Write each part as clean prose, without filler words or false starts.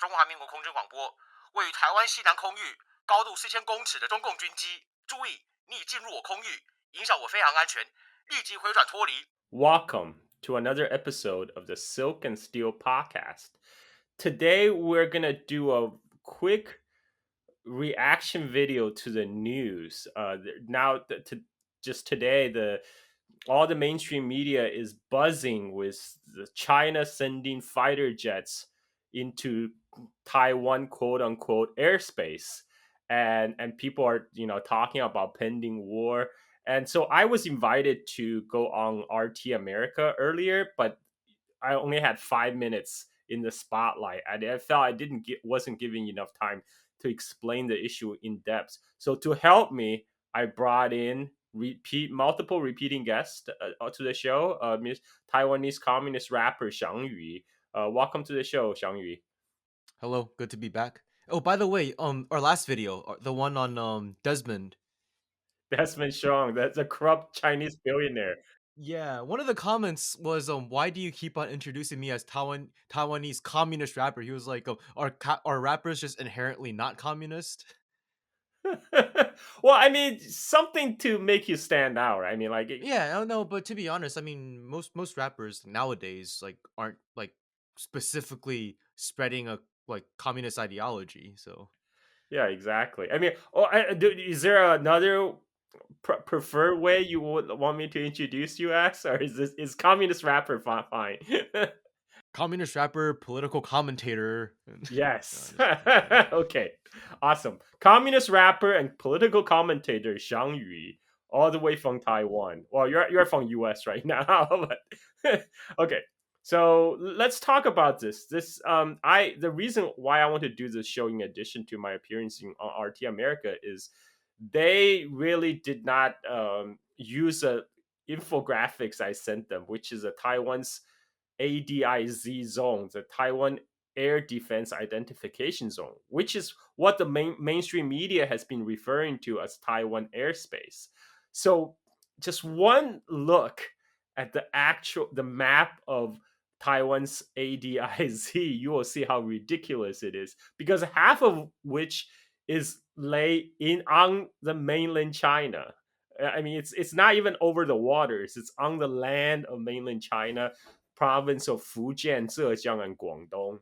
中华民国空军广播，位于台湾西南空域，高度4000公尺的中共军机，注意，你已进入我空域，影响我飞行安全，立即回转脱离。Welcome to another episode of the Silk and Steel podcast. Today we're gonna do a quick reaction video to the news. Just today, the all the mainstream media is buzzing with China sending fighter jets into Taiwan quote unquote airspace, and people are talking about pending war. And so I was invited to go on RT America earlier, but I only had 5 minutes in the spotlight. I felt I wasn't giving enough time to explain the issue in depth. So to help me, I brought in multiple repeating guests to the show. Miss Taiwanese Communist Rapper Xiangyu. Welcome to the show, Xiangyu. Hello, good to be back. Oh, by the way, our last video, the one on Desmond. Desmond Strong, that's a corrupt Chinese billionaire. Yeah, one of the comments was, why do you keep on introducing me as Taiwanese communist rapper? He was like, are rappers just inherently not communist? Well, I mean, something to make you stand out, right? I mean, like, Yeah, I don't know, but to be honest, I mean, most rappers nowadays like aren't like specifically spreading a like communist ideology. So yeah, exactly. I mean, is there another preferred way you would want me to introduce you as, or is communist rapper fine? communist rapper, political commentator. No, Yes. just kidding. Okay. Awesome. Communist rapper and political commentator Xiangyu, all the way from Taiwan. Well, you're from US right now, but okay. So let's talk about this. The reason why I want to do this show, in addition to my appearance on RT America, is they really did not use a infographics I sent them, which is a Taiwan's ADIZ zone, the Taiwan Air Defense Identification Zone, which is what the mainstream media has been referring to as Taiwan Airspace. So, just one look at the map of Taiwan's ADIZ, you will see how ridiculous it is, because half of which is lay in on the mainland China. I mean, it's not even over the waters; it's on the land of mainland China, province of Fujian, Zhejiang, and Guangdong.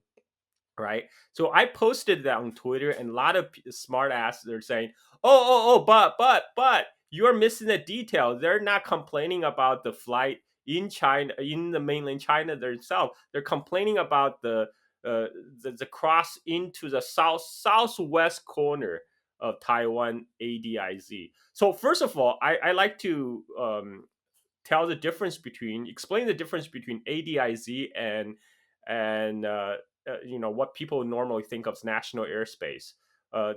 Right. So I posted that on Twitter, and a lot of smart asses are saying, but you're missing the detail. They're not complaining about the flight in China, in the mainland China themselves. They're complaining about uh, the cross into the southwest corner of Taiwan ADIZ. So first of all, I like to explain the difference between ADIZ and what people normally think of as national airspace. Uh,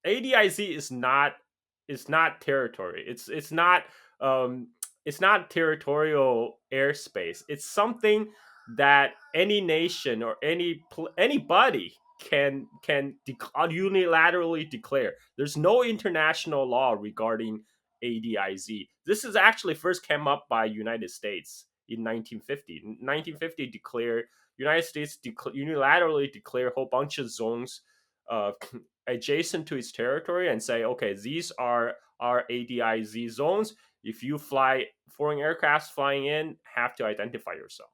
ADIZ is not territory. Um, it's not territorial airspace. It's something that any nation or anybody can unilaterally declare. There's no international law regarding ADIZ. This is actually first came up by United States in 1950. 1950 declared United States unilaterally declare a whole bunch of zones uh, adjacent to its territory and say, okay, these are our ADIZ zones. If you fly foreign aircrafts flying in, have to identify yourself.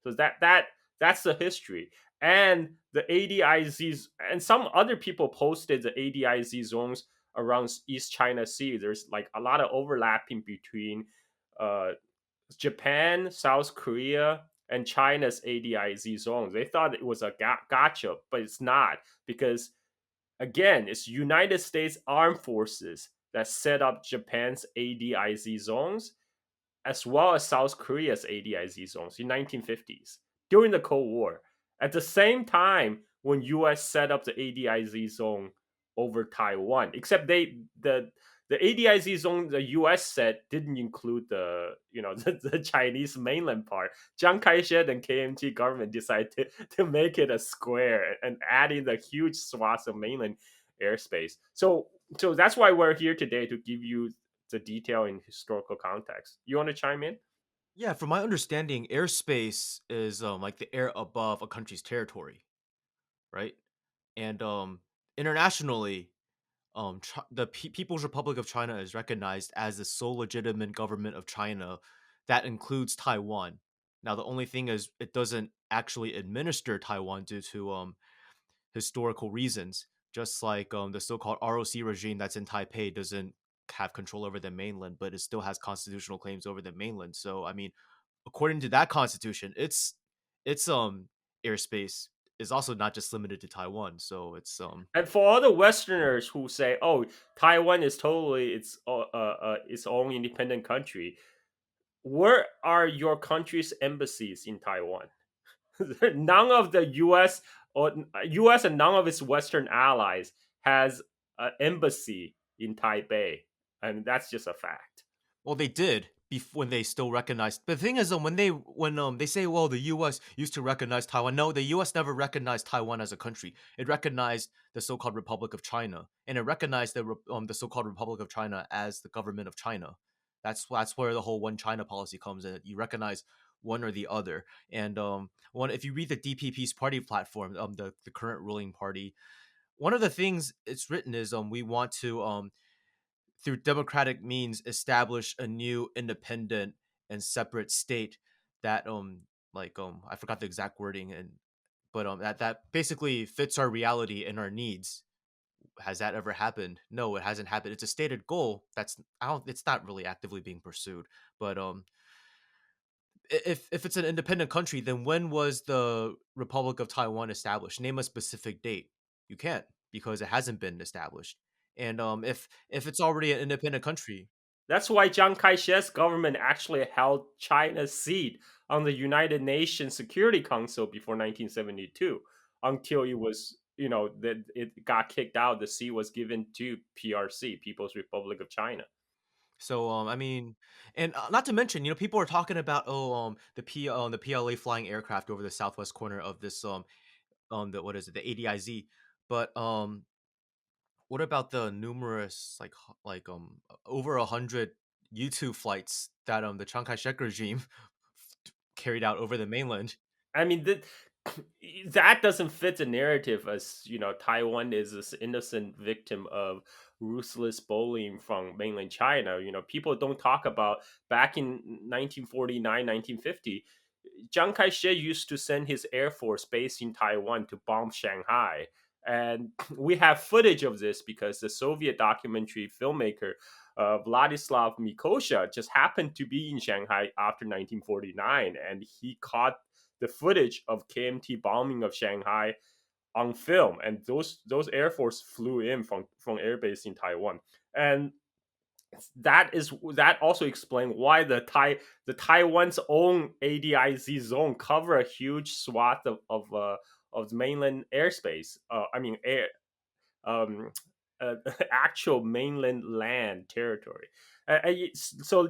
So that's the history. And the ADIZs and some other people posted the ADIZ zones around East China Sea. There's like a lot of overlapping between uh, Japan, South Korea, and China's ADIZ zones. They thought it was a gotcha, but it's not, because again, it's United States Armed Forces that set up Japan's ADIZ zones as well as South Korea's ADIZ zones in 1950s during the Cold War. At the same time, when US set up the ADIZ zone over Taiwan, except the ADIZ zone the US set didn't include the Chinese mainland part. Chiang Kai-shek and KMT government decided to make it a square and add in the huge swaths of mainland airspace. So that's why we're here today, to give you the detail in historical context. You want to chime in? Yeah, from my understanding, airspace is like the air above a country's territory. right? And internationally, the People's Republic of China is recognized as the sole legitimate government of China. That includes Taiwan. Now, the only thing is, it doesn't actually administer Taiwan due to historical reasons. Just like the so-called ROC regime that's in Taipei doesn't have control over the mainland, but it still has constitutional claims over the mainland. So, I mean, according to that constitution, its airspace is also not just limited to Taiwan. So And for all the Westerners who say, "Oh, Taiwan is totally its own independent country," where are your country's embassies in Taiwan? None of the U.S. and none of its Western allies has an embassy in Taipei, and that's just a fact. well, they did when they still recognized. But the thing is, when they say, well, the U.S. used to recognize Taiwan. No, the U.S. never recognized Taiwan as a country. It recognized the so-called Republic of China, and it recognized the so-called Republic of China as the government of China. That's where the whole one China policy comes in. You recognize one or the other. And one if you read the DPP's party platform, the current ruling party, one of the things it's written is we want to through democratic means establish a new independent and separate state that I forgot the exact wording, and but that basically fits our reality and our needs. Has that ever happened? No, it hasn't happened. It's a stated goal that's I don't it's not really actively being pursued. But if it's an independent country, then when was the Republic of Taiwan established? Name a specific date. You can't, because it hasn't been established. And if it's already an independent country. That's why Chiang Kai-shek's government actually held China's seat on the United Nations Security Council before 1972, until it was, that it got kicked out. The seat was given to PRC, People's Republic of China. So I mean, and not to mention, people are talking about the PLA flying aircraft over the southwest corner of this the what is it, the ADIZ. But what about the numerous over 100 YouTube flights that the Chiang Kai-shek regime carried out over the mainland? I mean, that doesn't fit the narrative, as Taiwan is this innocent victim of ruthless bullying from mainland China. People don't talk about back in 1949, 1950. Chiang Kai-shek used to send his air force based in Taiwan to bomb Shanghai. And we have footage of this because the Soviet documentary filmmaker Vladislav Mikosha just happened to be in Shanghai after 1949, and he caught the footage of KMT bombing of Shanghai on film, and those air force flew in from airbase in Taiwan, and that also explains why the Taiwan's own ADIZ zone cover a huge swath of the mainland airspace. I mean air um, actual mainland land territory. So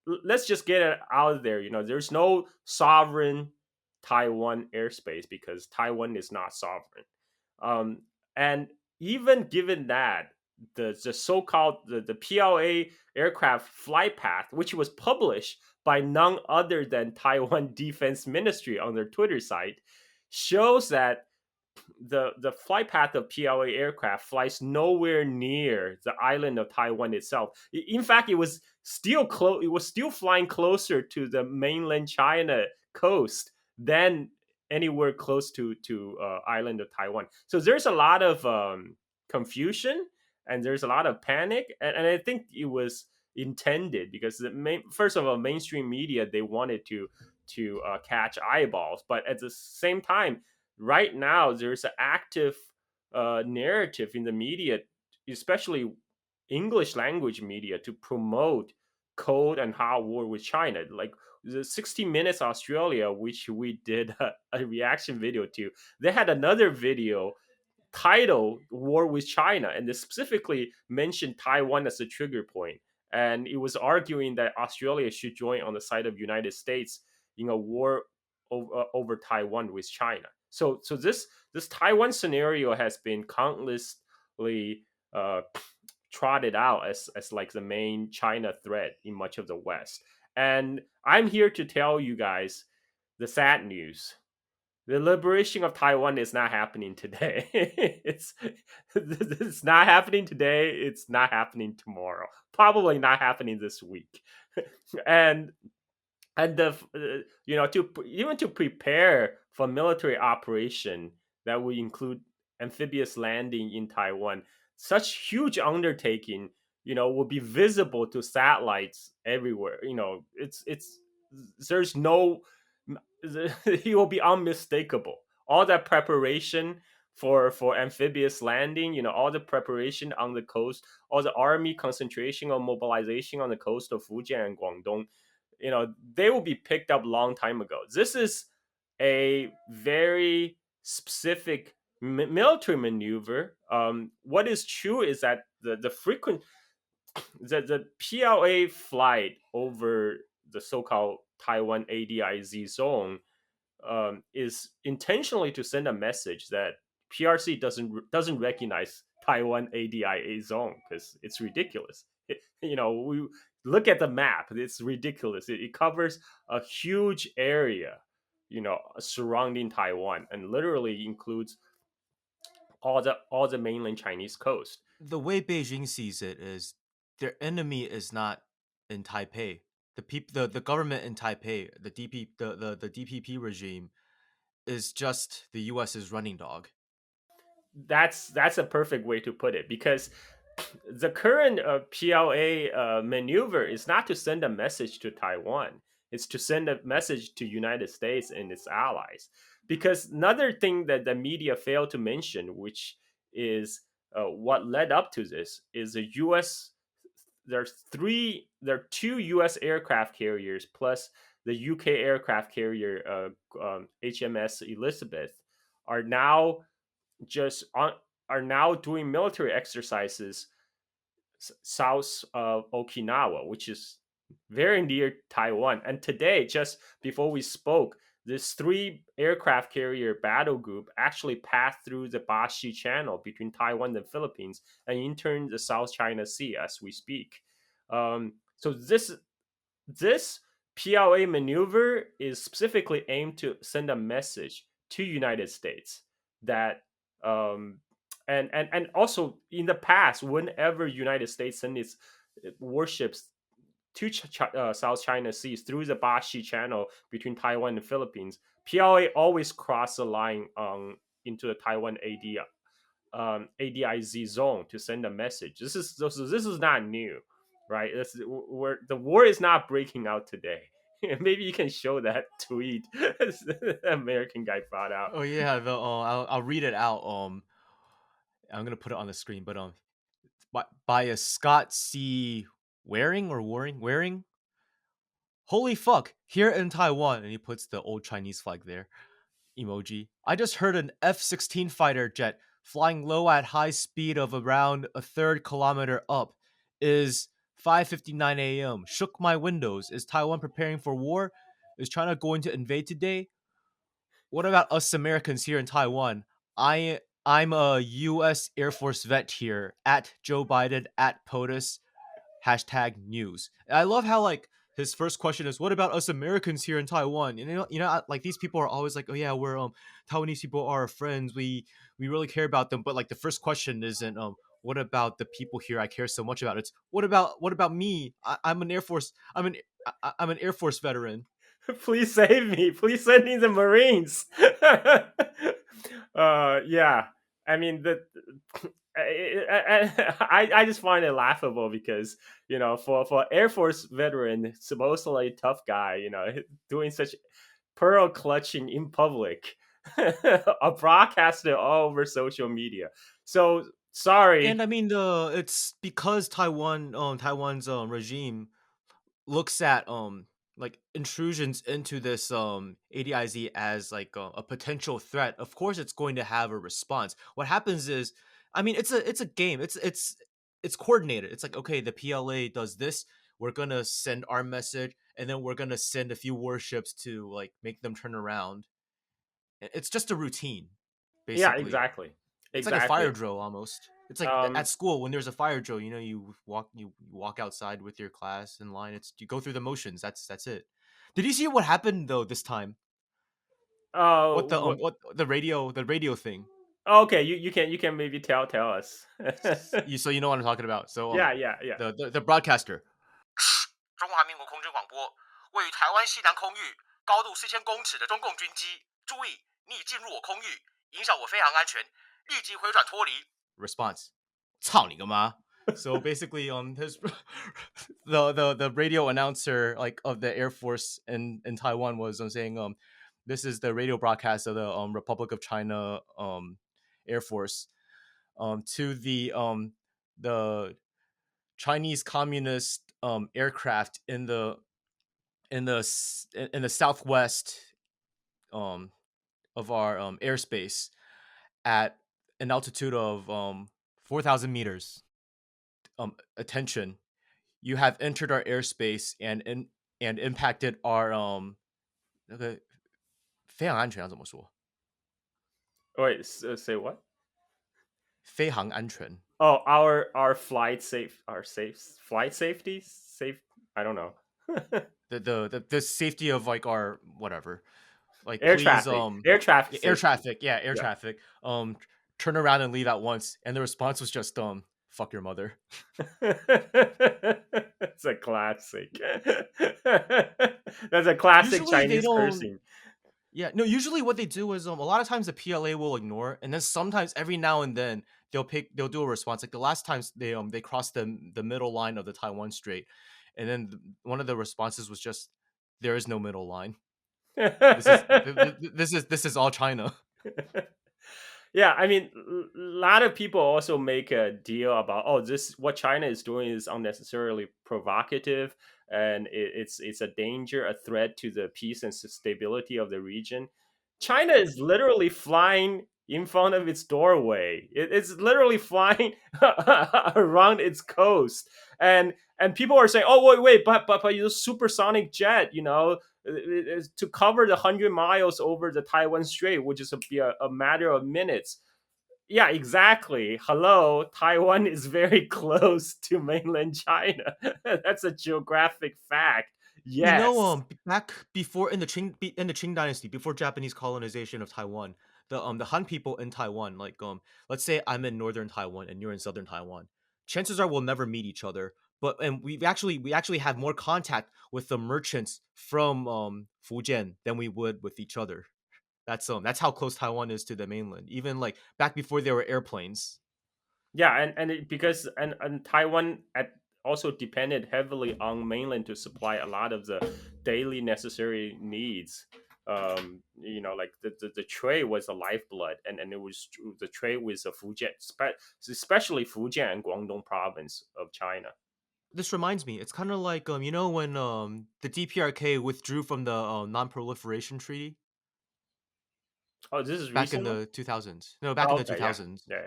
let's just get it out there. There's no sovereign Taiwan airspace because Taiwan is not sovereign. And even given that, the so-called the PLA aircraft flight path, which was published by none other than Taiwan Defense Ministry on their Twitter site, shows that the flight path of PLA aircraft flies nowhere near the island of Taiwan itself. In fact, it was still close. It was still flying closer to the mainland China coast than anywhere close to island of Taiwan. So there's a lot of confusion, and there's a lot of panic, and I think it was intended because first of all, mainstream media, they wanted to catch eyeballs, but at the same time, right now there's an active narrative in the media, especially English language media, to promote cold and hot war with China. Like the 60 Minutes Australia, which we did a reaction video to, they had another video titled War with China, and they specifically mentioned Taiwan as a trigger point. And it was arguing that Australia should join on the side of United States in a war over Taiwan with China. So this Taiwan scenario has been countlessly uh, trotted out as like the main China threat in much of the West. And I'm here to tell you guys the sad news. The liberation of Taiwan is not happening today. It's not happening today. It's not happening tomorrow. Probably not happening this week. and and even to prepare for military operation that would include amphibious landing in Taiwan, such huge undertaking, will be visible to satellites everywhere. It's there's no he will be unmistakable. All that preparation for amphibious landing, all the preparation on the coast, all the army concentration or mobilization on the coast of Fujian and Guangdong, they will be picked up long time ago. This is a very specific military maneuver. What is true is that the PLA flight over the so-called Taiwan ADIZ zone is intentionally to send a message that PRC doesn't recognize Taiwan ADIA zone because it's ridiculous. We look at the map; it's ridiculous. It covers a huge area, surrounding Taiwan, and literally includes all the mainland Chinese coast. The way Beijing sees it is their enemy is not in Taipei. The government in Taipei, the DPP regime is just the US's running dog. That's a perfect way to put it because the current PLA maneuver is not to send a message to Taiwan. It's to send a message to United States and its allies. Because another thing that the media failed to mention, which is what led up to this, is the U.S. There are two U.S. aircraft carriers plus the UK aircraft carrier HMS Elizabeth are now just on are now doing military exercises south of Okinawa, which is very near Taiwan. And today, just before we spoke, this three aircraft carrier battle group actually passed through the Bashi Channel between Taiwan and the Philippines and entered the South China Sea as we speak. So this PLA maneuver is specifically aimed to send a message to United States that um, and also in the past, whenever United States sent its warships to South China Seas through the Bashi Channel between Taiwan and Philippines, PLA always crossed the line into the Taiwan ADIZ zone to send a message. This is not new, right? The war is not breaking out today. Maybe you can show that tweet the American guy brought out. Oh yeah, I'll read it out. I'm gonna put it on the screen, but by a Scott C. Waring. Holy fuck! Here in Taiwan, and he puts the old Chinese flag there. Emoji. I just heard an F-16 fighter jet flying low at high speed of around a third kilometer up. Is 5:59 a.m. Shook my windows. Is Taiwan preparing for war? Is China going to invade today? What about us Americans here in Taiwan? I'm a U.S. Air Force vet here. At Joe Biden. At POTUS. Hashtag news. And I love how like his first question is, "What about us Americans here in Taiwan?" And like these people are always like, "Oh yeah, we're Taiwanese people are our friends. We really care about them." But like the first question isn't what about the people here I care so much about? It's what about me? I'm an Air Force. I'm an Air Force veteran. Please save me. Please send me the Marines. Yeah. I mean, I just find it laughable because for Air Force veteran, supposedly tough guy, doing such pearl clutching in public, are broadcasted all over social media. So And sorry. I mean the it's because Taiwan's regime looks at like intrusions into this ADIZ as like a potential threat. Of course it's going to have a response. What happens is, I mean, it's a game. It's coordinated. It's like, okay, the PLA does this, we're going to send our message, and then we're going to send a few warships to like make them turn around. It's just a routine Yeah, basically. exactly. It's like a fire Exactly. drill almost. It's like at Um, school when there's a fire drill, you walk outside with your class in line. It's you go through the motions. That's it. Did you see what happened though this time? What? what the radio thing. Okay, you can maybe tell us. You so you know what I'm talking about. So Yeah, yeah, yeah. the broadcaster 中华民国空军广播，位于台湾西南空域，高度4000公尺的中共军机，注意，你已进入我空域，影响我飞行安全，立即回转脱离。Response: 操你个妈! So basically, his the radio announcer like of the Air Force in Taiwan was saying this is the radio broadcast of the Republic of China Air Force to the Chinese Communist aircraft in the southwest um, of our airspace at an altitude of 4,000 meters. Attention, you have entered our airspace and impacted our 那个飞行安全要怎么说？Wait, say what? 飞行安全 Oh, our flight safety safe. I don't know. the safety of like our whatever like Air please traffic, air traffic air safety. traffic yeah air Yeah. traffic turn around and leave at once and the response was just fuck your mother. It's a classic. That's a classic Usually they Chinese don't. cursing. Yeah, no, usually what they do is a lot of times the PLA will ignore and then sometimes every now and then they'll do a response. Like the last times they crossed the middle line of the Taiwan Strait and then one of the responses was just there is no middle line. This is all China. Yeah, I mean, a lot of people also make a deal about, oh, this what China is doing is unnecessarily provocative, and it's a danger, a threat to the peace and stability of the region. China is literally flying in front of its doorway. It's literally flying around its coast, and people are saying, "Oh, wait, but you supersonic jet, to cover the 100 miles over the Taiwan Strait, which is a matter of minutes." Yeah, exactly. Hello, Taiwan is very close to mainland China. That's a geographic fact. You know, Yes. back before in the Qing Dynasty, before Japanese colonization of Taiwan, the Han people in Taiwan, like let's say I'm in northern Taiwan and you're in southern Taiwan, chances are we'll never meet each other. But and we actually have more contact with the merchants from Fujian than we would with each other. That's how close Taiwan is to the mainland. Even like back before there were airplanes. Yeah, because and Taiwan also depended heavily on mainland to supply a lot of the daily necessary needs. Like the trade was a lifeblood, and it was the trade with the Fujian, especially Fujian and Guangdong province of China. This reminds me, it's kind of like when the DPRK withdrew from the non-proliferation treaty Oh, this is back in recently. the 2000s. No, back in Oh, the okay, yeah, 2000s. yeah,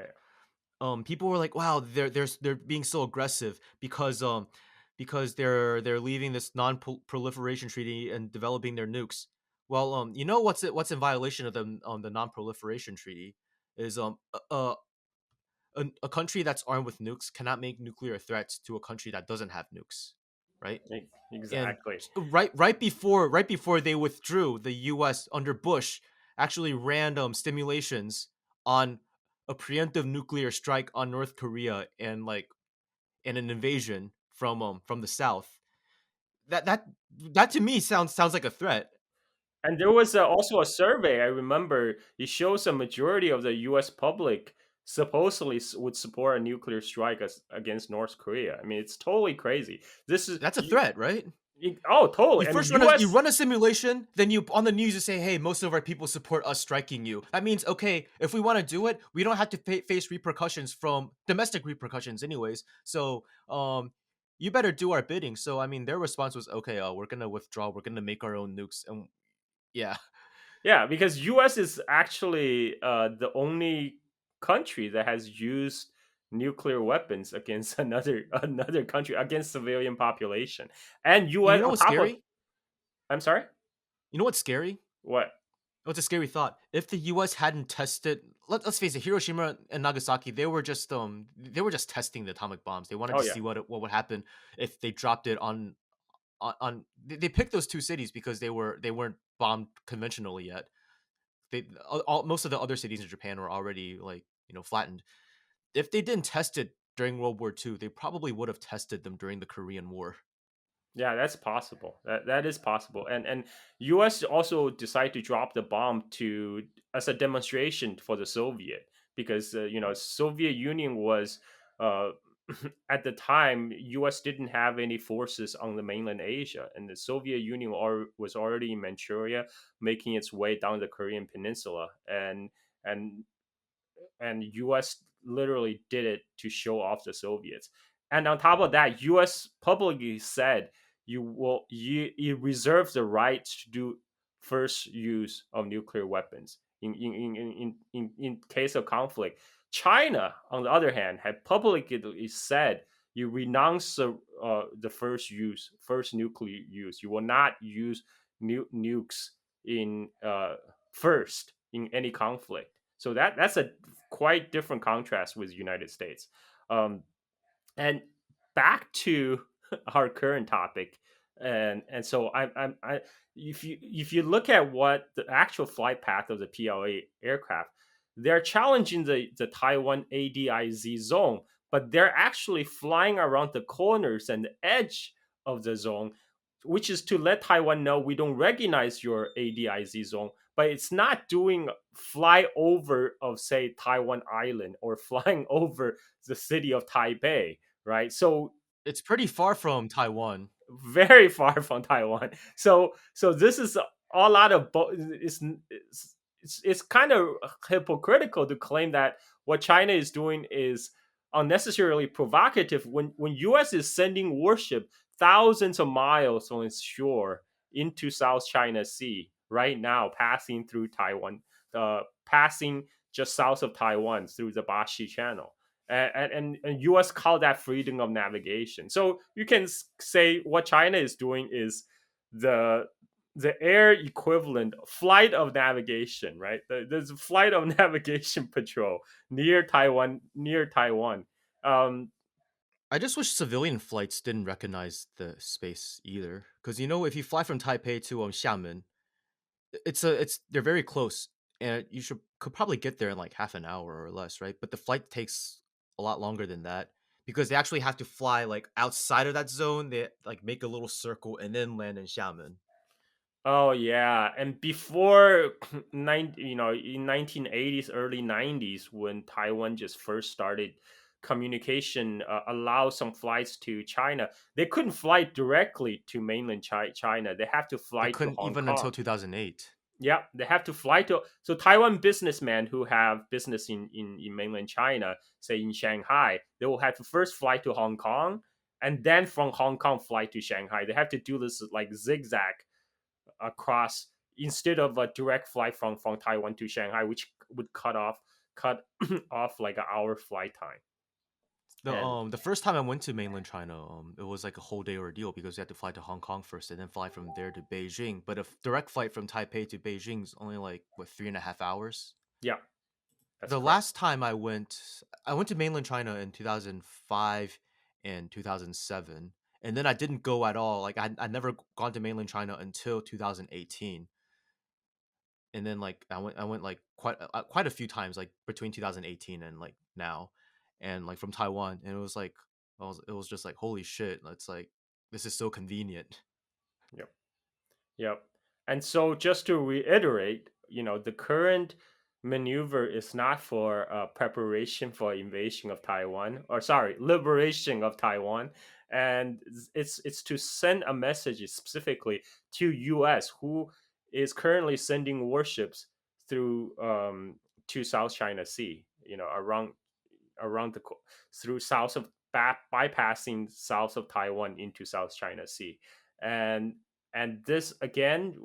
yeah. People were like, "Wow, they're being so aggressive because they're leaving this non-proliferation treaty and developing their nukes." Well, what's in violation of the non-proliferation treaty is a country that's armed with nukes cannot make nuclear threats to a country that doesn't have nukes, right? And Exactly. right before they withdrew, the U.S. under Bush actually ran stimulations on a preemptive nuclear strike on North Korea and an invasion from the south. That to me sounds like a threat. And there was also a survey. I remember it shows a majority of the U.S. public supposedly would support a nuclear strike against North Korea. I mean, it's totally crazy. This is That's a threat, right? oh, totally. You And the first U.S. run a simulation, then you on the news you say, "Hey, most of our people support us striking you." That means okay, if we want to do it, we don't have to face repercussions from domestic repercussions, anyways. So, you better do our bidding. So, I mean, their response was, "Okay, we're gonna withdraw. We're gonna make our own nukes." And yeah, Yeah, because U.S. is actually the only country that has used nuclear weapons against another country, against civilian population. And you U.S. know on what's top of, scary? I'm sorry, You know what's scary? what? What's a scary thought? If the U.S. hadn't tested, let's face it, Hiroshima and Nagasaki, they were just testing the atomic bombs. They wanted Oh to yeah. see what would happen if they dropped it on they picked those two cities because they weren't bombed conventionally yet. most of the other cities in Japan were already like flattened. If they didn't test it during World War II, they probably would have tested them during the Korean War. Yeah, that's possible. That is possible. And US also decided to drop the bomb to as a demonstration for the Soviet, because Soviet Union was uh at the time US didn't have any forces on the mainland Asia, and the Soviet Union was already in Manchuria, making its way down the Korean peninsula, and and US literally did it to show off the Soviets. And on top of that, US publicly said you reserve the right to do first use of nuclear weapons in case of conflict. China, on the other hand, had publicly said you renounce the first nuclear use. You will not use nukes in first in any conflict. So that's a quite different contrast with the United States. Um, and back to our current topic, and so I if you look at what the actual flight path of the PLA aircraft, they're challenging the Taiwan ADIZ zone, but they're actually flying around the corners and the edge of the zone, which is to let Taiwan know we don't recognize your ADIZ zone, but it's not doing fly over of say Taiwan Island or flying over the city of Taipei, right? So It's pretty far from Taiwan. very far from Taiwan. So this is a lot of it's kind of hypocritical to claim that what China is doing is unnecessarily provocative when US is sending warship thousands of miles on its shore into South China Sea right now, passing through Taiwan, passing just south of Taiwan through the Bashi Channel. And US call that freedom of navigation. So you can say what China is doing is the the air equivalent flight of navigation, right? There's a flight of navigation patrol near Taiwan. Um, I just wish civilian flights didn't recognize the space either, because if you fly from Taipei to Xiamen, it's they're very close, and you could probably get there in like half an hour or less, right? But the flight takes a lot longer than that because they actually have to fly like outside of that zone. They like make a little circle and then land in Xiamen. oh yeah, and before in 1980s, early 90s, when Taiwan just first started communication, allow some flights to China, they couldn't fly directly to mainland China. They have to They fly to couldn't Hong even until Kong. 2008. Yeah, they have to fly to. So Taiwan businessmen who have business in mainland China, say in Shanghai, they will have to first fly to Hong Kong, and then from Hong Kong fly to Shanghai. They have to do this like zigzag across, instead of a direct flight from Taiwan to Shanghai, which would cut off like an hour flight time. And The first time I went to mainland China, it was like a whole day ordeal because you had to fly to Hong Kong first and then fly from there to Beijing. But a direct flight from Taipei to Beijing is only like what 3.5 hours. yeah, that's The correct. last time I went to mainland China in 2005 and 2007, and then I didn't go at all. Like I never gone to mainland China until 2018, and then like I went like quite a few times like between 2018 and like now, and like from Taiwan, and it was just like holy shit. It's like this is so convenient. Yep. Yep. And so, just to reiterate, the current maneuver is not for preparation for invasion of Taiwan, or sorry, liberation of Taiwan, and it's to send a message specifically to U.S., who is currently sending warships through to South China Sea, around through south of bypassing south of Taiwan into South China Sea, and this again,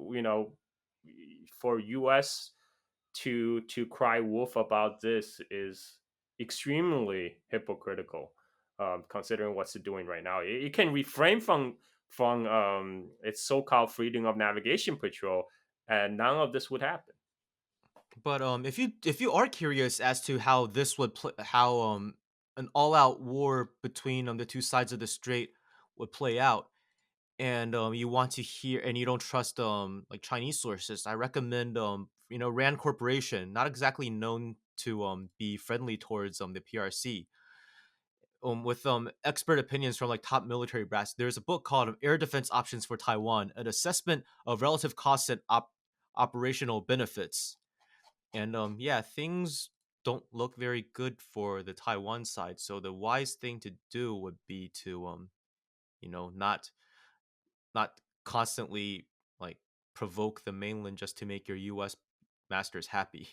for U.S. to cry wolf about this is extremely hypocritical, considering what's it doing right now. It can refrain from its so-called freedom of navigation patrol, and none of this would happen. But if you are curious as to how this would play, how an all out war between the two sides of the strait would play out, and you want to hear and you don't trust like Chinese sources, I recommend Rand Corporation, not exactly known to be friendly towards the PRC. With expert opinions from like top military brass, there's a book called Air Defense Options for Taiwan, an assessment of relative costs and operational benefits. And yeah, things don't look very good for the Taiwan side. So the wise thing to do would be to not constantly like provoke the mainland just to make your US masters happy.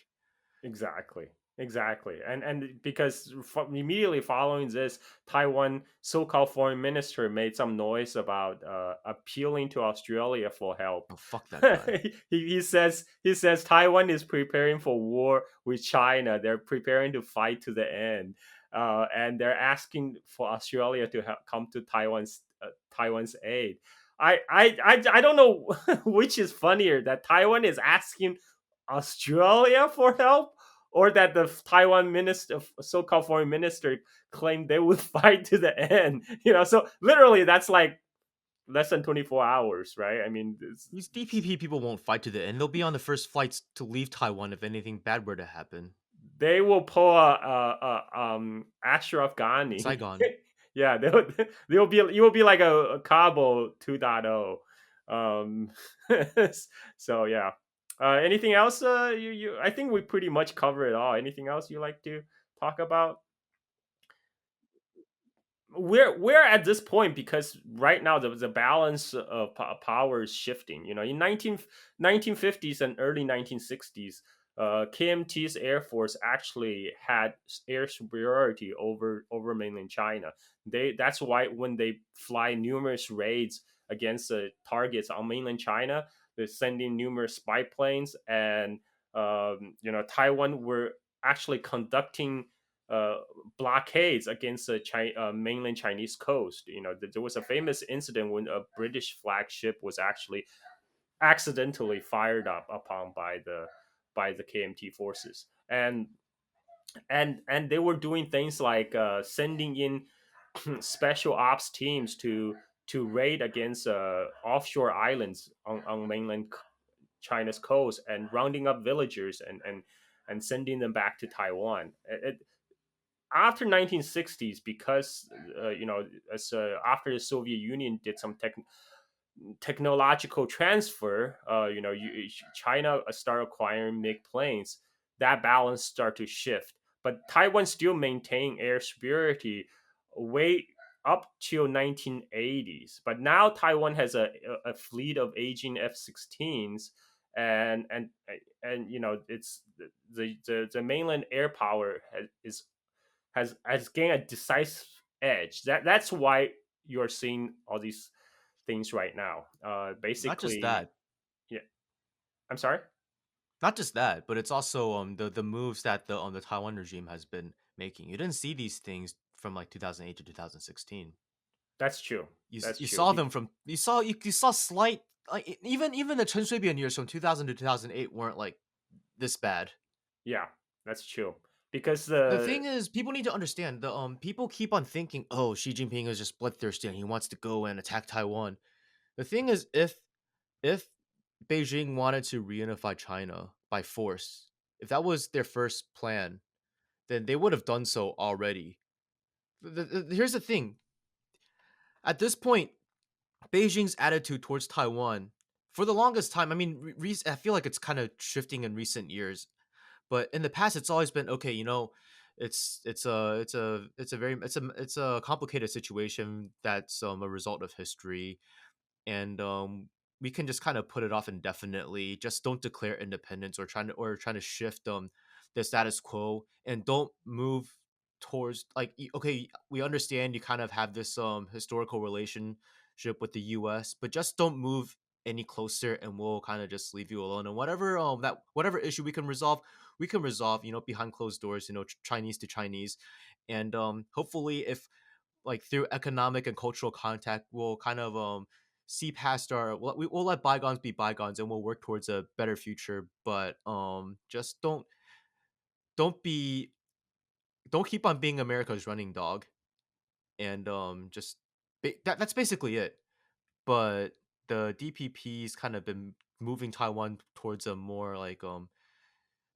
Exactly. Exactly. And because immediately following this, Taiwan so-called foreign minister made some noise about appealing to Australia for help. Oh, fuck that guy. He says Taiwan is preparing for war with China. They're preparing to fight to the end. And they're asking for Australia to come to Taiwan's aid. I don't know which is funnier, that Taiwan is asking Australia for help, or that the Taiwan minister, so-called foreign minister, claimed they would fight to the end. So literally that's like less than 24 hours, right? I mean, These DPP people won't fight to the end. They'll be on the first flights to leave Taiwan if anything bad were to happen. they will pull a Ashraf Ghani. Saigon. Yeah, you will be like a Kabul 2.0. Um, so yeah. Anything else? I think we pretty much covered it all. Anything else you like to talk about? We're at this point because right now the balance of power is shifting. In 1950s and early 1960s, KMT's air force actually had air superiority over mainland China. That's why when they fly numerous raids against targets on mainland China, they're sending numerous spy planes, and Taiwan were actually conducting uh, blockades against the mainland Chinese coast. There was a famous incident when a British flagship was actually accidentally fired up upon by the KMT forces, and they were doing things like sending in special ops teams to raid against offshore islands on mainland China's coast, and rounding up villagers and sending them back to Taiwan. After 1960s, because as after the Soviet Union did some technological transfer, China started acquiring MiG planes. That balance started to shift, but Taiwan still maintained air superiority way up till 1980s. But now Taiwan has a fleet of aging F-16s, and it's the mainland air power has gained a decisive edge. That's why you're seeing all these things right now. Not just Basically, that. yeah. I'm sorry. Not just that, but it's also the moves that the Taiwan regime has been making. You didn't see these things from like 2008 to 2016. That's true. That's You true. saw them from you saw slight even the Chen Shui-bian years from 2000 to 2008 weren't like this bad. Yeah, that's true. Because The thing is, people need to understand the people keep on thinking, oh, Xi Jinping is just bloodthirsty and he wants to go and attack Taiwan. The thing is, if Beijing wanted to reunify China by force, if that was their first plan, then they would have done so already. Here's the thing: at this point, Beijing's attitude towards Taiwan, for the longest time, I mean, I feel like it's kind of shifting in recent years, but in the past, it's always been okay. It's a complicated situation that's a result of history, and we can just kind of put it off indefinitely. Just don't declare independence or trying to shift the status quo, and don't move towards like okay, we understand you kind of have this historical relationship with the US, but just don't move any closer and we'll kind of just leave you alone, and whatever issue we can resolve behind closed doors, Chinese to Chinese. And hopefully, if like through economic and cultural contact, we'll kind of see past we'll let bygones be bygones and we'll work towards a better future. But just don't be don't keep on being America's running dog, and just that's basically it. But the DPP's kind of been moving Taiwan towards a more like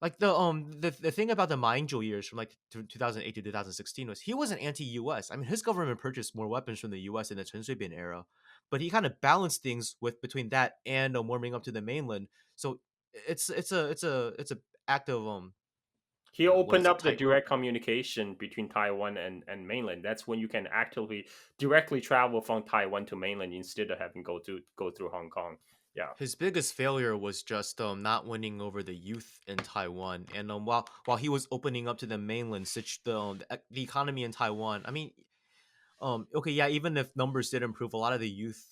Like the thing about the Maingzhou years from like 2008 to 2016 was he wasn't anti-US. I mean, his government purchased more weapons from the US in the Chen Shui-bian era, but he kind of balanced things with between that and warming up to the mainland. So it's a act of He what opened is it, up the tightrope. direct communication between Taiwan and mainland. That's when you can actually directly travel from Taiwan to mainland instead of having go through Hong Kong. Yeah. His biggest failure was just not winning over the youth in Taiwan, and while he was opening up to the mainland, such the economy in Taiwan. I mean, okay, yeah, even if numbers did improve, a lot of the youth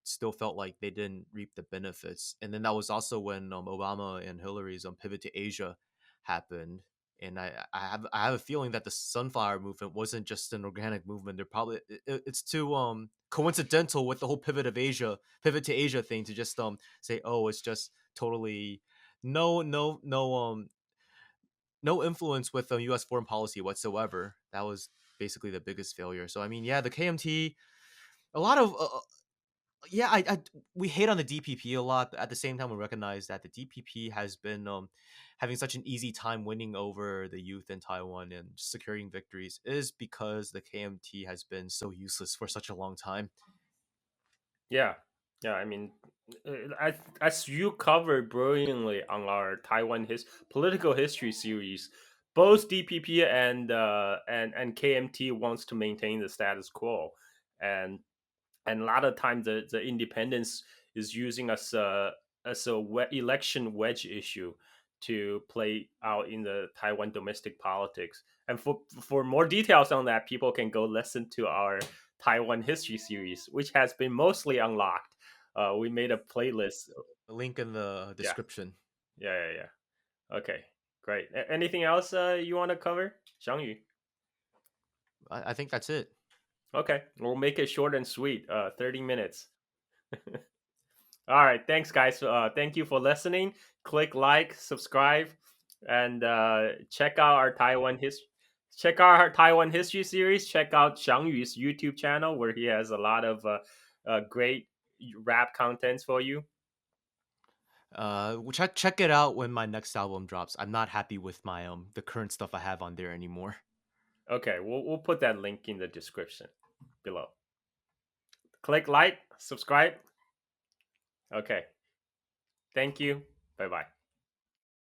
still felt like they didn't reap the benefits. And then that was also when Obama and Hillary's pivot to Asia happened. And I have a feeling that the sunflower movement wasn't just an organic movement. They're probably it's too coincidental with the whole pivot to Asia thing to just say, oh, it's just totally no no influence with U.S. foreign policy whatsoever. That was basically the biggest failure. So I mean, yeah, the KMT, a lot of yeah, we hate on the DPP a lot, but at the same time, we recognize that the DPP has been having such an easy time winning over the youth in Taiwan and securing victories is because the KMT has been so useless for such a long time. Yeah, yeah. I mean, as you covered brilliantly on our political history series, both DPP and KMT wants to maintain the status quo, and a lot of times the independence is using as a election wedge issue to play out in the Taiwan domestic politics. And for more details on that, people can go listen to our Taiwan history series, which has been mostly unlocked. We made a playlist. The link in the Yeah, description. yeah. Okay, great. Anything else you want to cover, Xiangyu? I think that's it. Okay, we'll make it short and sweet. 30 minutes. All right, thanks, guys. Thank you for listening. Click like, subscribe, and check out our Taiwan history series. Check out Xiangyu's YouTube channel where he has a lot of great rap contents for you. Check it out when my next album drops. I'm not happy with my the current stuff I have on there anymore. Okay, we'll put that link in the description below. Click like, subscribe. Okay, thank you. Bye bye.